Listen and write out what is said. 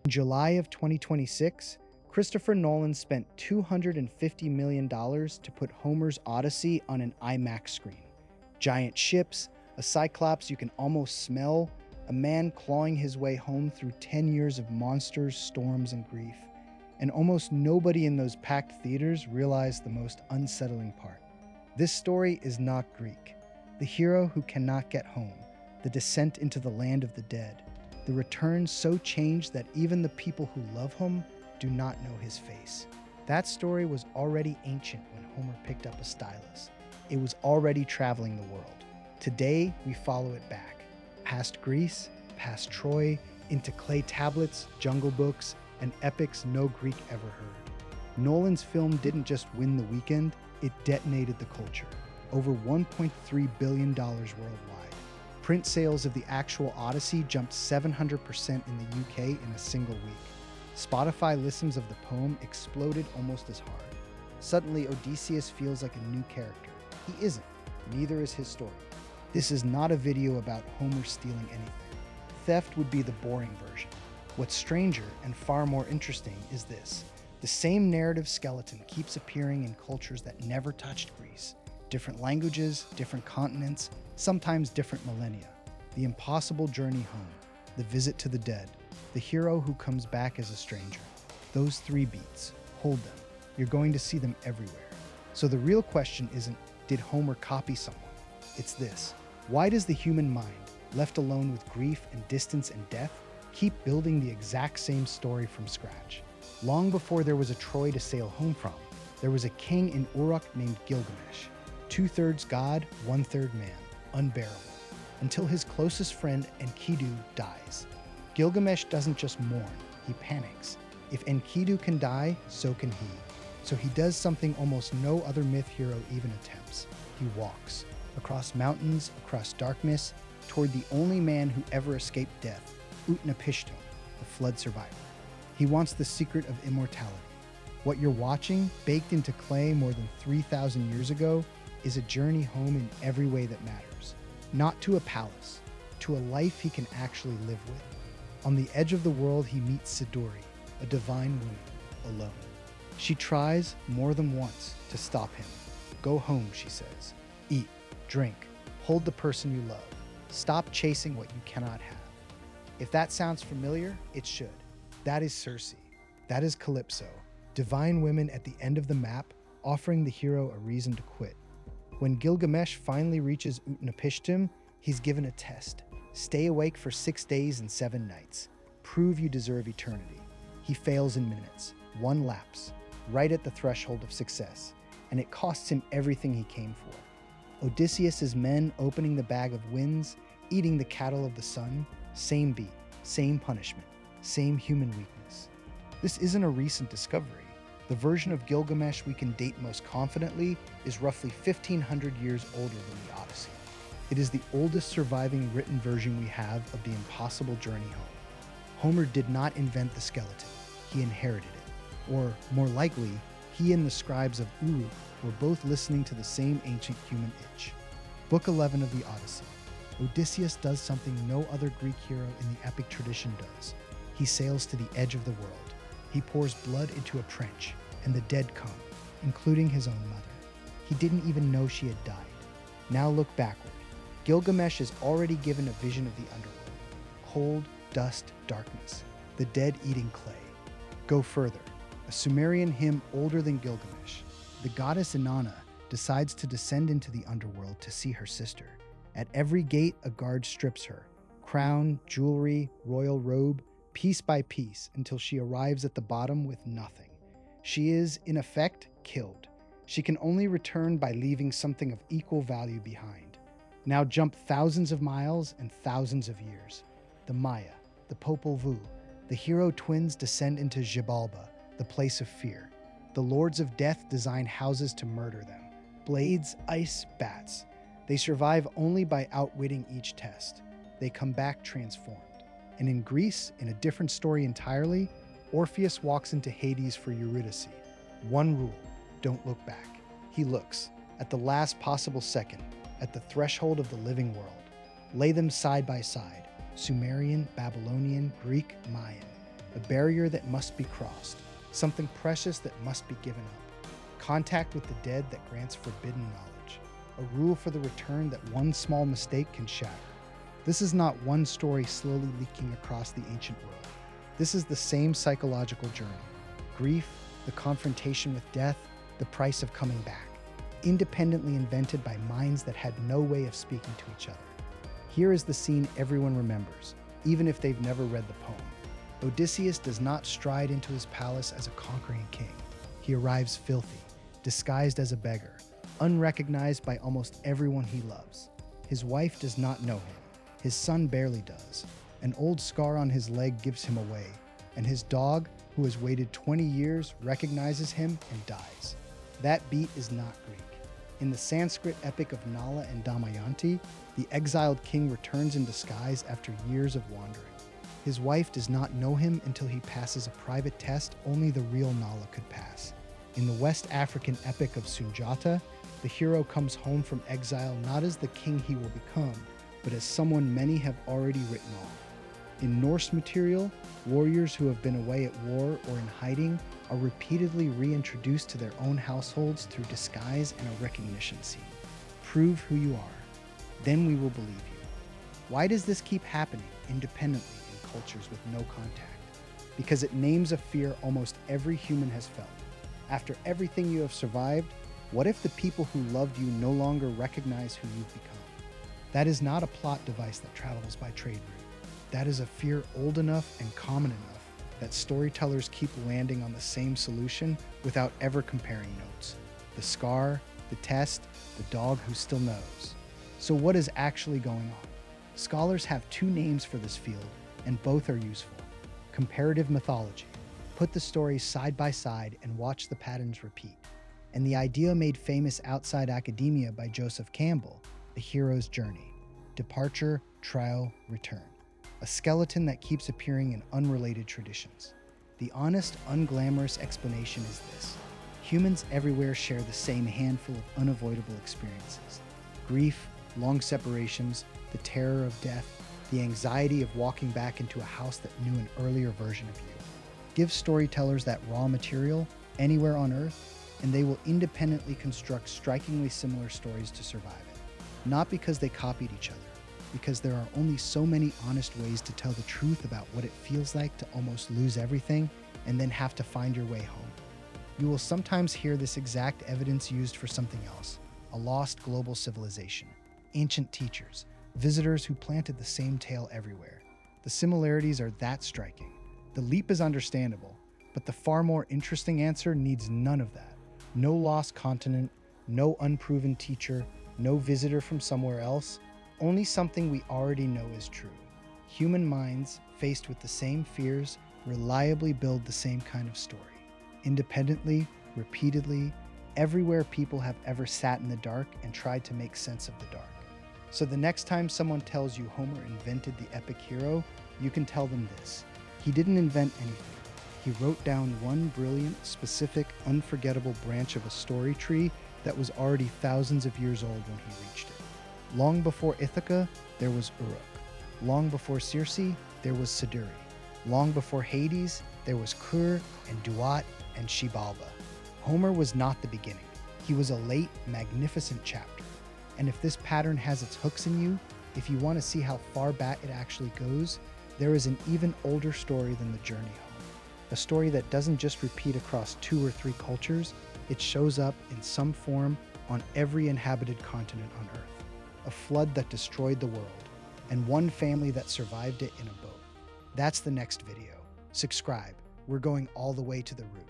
In July of 2026, Christopher Nolan spent $250 million to put Homer's Odyssey on an IMAX screen. Giant ships, a cyclops you can almost smell, a man clawing his way home through 10 years of monsters, storms, and grief. And almost nobody in those packed theaters realized the most unsettling part. This story is not Greek. The hero who cannot get home, the descent into the land of the dead, the return so changed that even the people who love him do not know his face. That story was already ancient when Homer picked up a stylus. It was already traveling the world. Today, we follow it back. Past Greece, past Troy, into clay tablets, jungle books, and epics no Greek ever heard. Nolan's film didn't just win the weekend, it detonated the culture. Over $1.3 billion worldwide. Print sales of the actual Odyssey jumped 700% in the UK in a single week. Spotify listens of the poem exploded almost as hard. Suddenly, Odysseus feels like a new character. He isn't. Neither is his story. This is not a video about Homer stealing anything. Theft would be the boring version. What's stranger and far more interesting is this. The same narrative skeleton keeps appearing in cultures that never touched Greece. Different languages, different continents, sometimes different millennia. The impossible journey home, the visit to the dead, the hero who comes back as a stranger. Those three beats, hold them. You're going to see them everywhere. So the real question isn't, did Homer copy someone? It's this. Why does the human mind, left alone with grief and distance and death, keep building the exact same story from scratch? Long before there was a Troy to sail home from, there was a king in Uruk named Gilgamesh. 2/3 god, 1/3 man. Unbearable. Until his closest friend Enkidu dies. Gilgamesh doesn't just mourn, he panics. If Enkidu can die, so can he. So he does something almost no other myth hero even attempts. He walks. Across mountains, across darkness, toward the only man who ever escaped death, Utnapishtim, the flood survivor. He wants the secret of immortality. What you're watching, baked into clay more than 3,000 years ago, is a journey home in every way that matters. Not to a palace, to a life he can actually live with. On the edge of the world, he meets Siduri, a divine woman, alone. She tries, more than once, to stop him. Go home, she says. Eat, drink, hold the person you love. Stop chasing what you cannot have. If that sounds familiar, it should. That is Circe. That is Calypso, divine women at the end of the map, offering the hero a reason to quit. When Gilgamesh finally reaches Utnapishtim, he's given a test. Stay awake for 6 days and 7 nights. Prove you deserve eternity. He fails in minutes. One lapse, right at the threshold of success, and it costs him everything he came for. Odysseus' men opening the bag of winds, eating the cattle of the sun, same beat, same punishment, same human weakness. This isn't a recent discovery. The version of Gilgamesh we can date most confidently is roughly 1,500 years older than the Odyssey. It is the oldest surviving written version we have of the impossible journey home. Homer did not invent the skeleton, he inherited it. Or, more likely, he and the scribes of Uruk were both listening to the same ancient human itch. Book 11 of the Odyssey. Odysseus does something no other Greek hero in the epic tradition does. He sails to the edge of the world. He pours blood into a trench, and the dead come, including his own mother. He didn't even know she had died. Now look backward. Gilgamesh is already given a vision of the underworld. Cold, dust, darkness. The dead eating clay. Go further. A Sumerian hymn older than Gilgamesh. The goddess Inanna decides to descend into the underworld to see her sister. At every gate, a guard strips her. Crown, jewelry, royal robe, piece by piece, until she arrives at the bottom with nothing. She is, in effect, killed. She can only return by leaving something of equal value behind. Now jump thousands of miles and thousands of years. The Maya, the Popol Vuh, the hero twins descend into Xibalba, the place of fear. The lords of death design houses to murder them. Blades, ice, bats. They survive only by outwitting each test. They come back transformed. And in Greece, in a different story entirely, Orpheus walks into Hades for Eurydice. One rule, don't look back. He looks, at the last possible second, at the threshold of the living world. Lay them side by side, Sumerian, Babylonian, Greek, Mayan. a barrier that must be crossed, something precious that must be given up, contact with the dead that grants forbidden knowledge, a rule for the return that one small mistake can shatter. This is not one story slowly leaking across the ancient world. This is the same psychological journey. Grief, the confrontation with death, the price of coming back, independently invented by minds that had no way of speaking to each other. Here is the scene everyone remembers, even if they've never read the poem. Odysseus does not stride into his palace as a conquering king. He arrives filthy, disguised as a beggar, unrecognized by almost everyone he loves. His wife does not know him. His son barely does. An old scar on his leg gives him away, and his dog, who has waited 20 years, recognizes him and dies. That beat is not Greek. In the Sanskrit epic of Nala and Damayanti, the exiled king returns in disguise after years of wandering. His wife does not know him until he passes a private test only the real Nala could pass. In the West African epic of Sunjata, the hero comes home from exile not as the king he will become, but as someone many have already written off. In Norse material, warriors who have been away at war or in hiding are repeatedly reintroduced to their own households through disguise and a recognition scene. Prove who you are, then we will believe you. Why does this keep happening independently in cultures with no contact? Because it names a fear almost every human has felt. After everything you have survived, what if the people who loved you no longer recognize who you've become? That is not a plot device that travels by trade route. That is a fear old enough and common enough that storytellers keep landing on the same solution without ever comparing notes. The scar, the test, the dog who still knows. So what is actually going on? Scholars have two names for this field, and both are useful. Comparative mythology. Put the stories side by side and watch the patterns repeat. And the idea made famous outside academia by Joseph Campbell, the hero's journey. Departure, trial, return. A skeleton that keeps appearing in unrelated traditions. The honest, unglamorous explanation is this. Humans everywhere share the same handful of unavoidable experiences. Grief, long separations, the terror of death, the anxiety of walking back into a house that knew an earlier version of you. Give storytellers that raw material anywhere on Earth, and they will independently construct strikingly similar stories to survive it. Not because they copied each other, because there are only so many honest ways to tell the truth about what it feels like to almost lose everything and then have to find your way home. You will sometimes hear this exact evidence used for something else, a lost global civilization, ancient teachers, visitors who planted the same tale everywhere. The similarities are that striking. The leap is understandable, but the far more interesting answer needs none of that. No lost continent, no unproven teacher, no visitor from somewhere else, only something we already know is true. Human minds, faced with the same fears, reliably build the same kind of story. Independently, repeatedly, everywhere people have ever sat in the dark and tried to make sense of the dark. So the next time someone tells you Homer invented the epic hero, you can tell them this. He didn't invent anything. He wrote down one brilliant, specific, unforgettable branch of a story tree that was already thousands of years old when he reached it. Long before Ithaca, there was Uruk. Long before Circe, there was Siduri. Long before Hades, there was Kur and Duat and Xibalba. Homer was not the beginning. He was a late, magnificent chapter. And if this pattern has its hooks in you, if you want to see how far back it actually goes, there is an even older story than the journey home. A story that doesn't just repeat across 2 or 3 cultures, it shows up in some form on every inhabited continent on Earth. A flood that destroyed the world, and one family that survived it in a boat. That's the next video. Subscribe. We're going all the way to the root.